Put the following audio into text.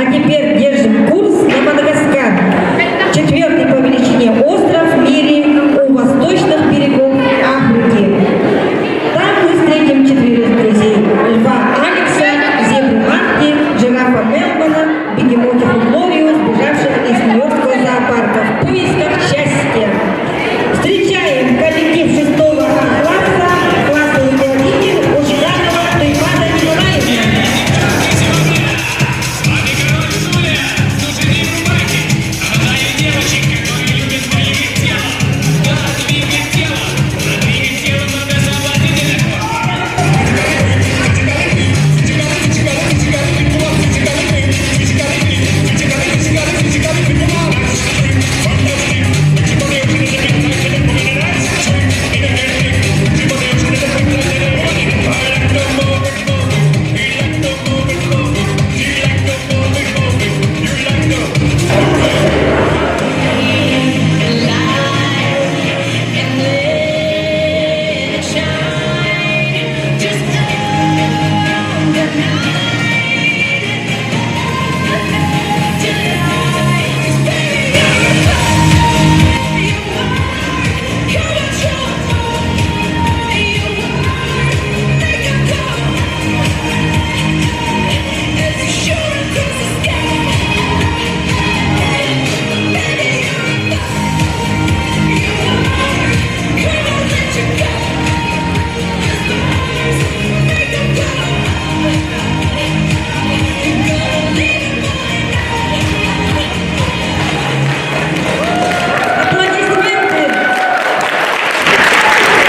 А теперь держим курс на Мадагаскар. Четвертый по величине остров в мире у восточных берегов Африки. Там мы встретим четверых друзей: льва Алекса, зебру Манки, жирафа Мелмана, бегемота Глорию, сбежавших из Нью-Йоркского зоопарка в поисках счастья. Встречаем коллектив 6 класса, классный руководитель Уширанова Туймана Николаевна. Just know that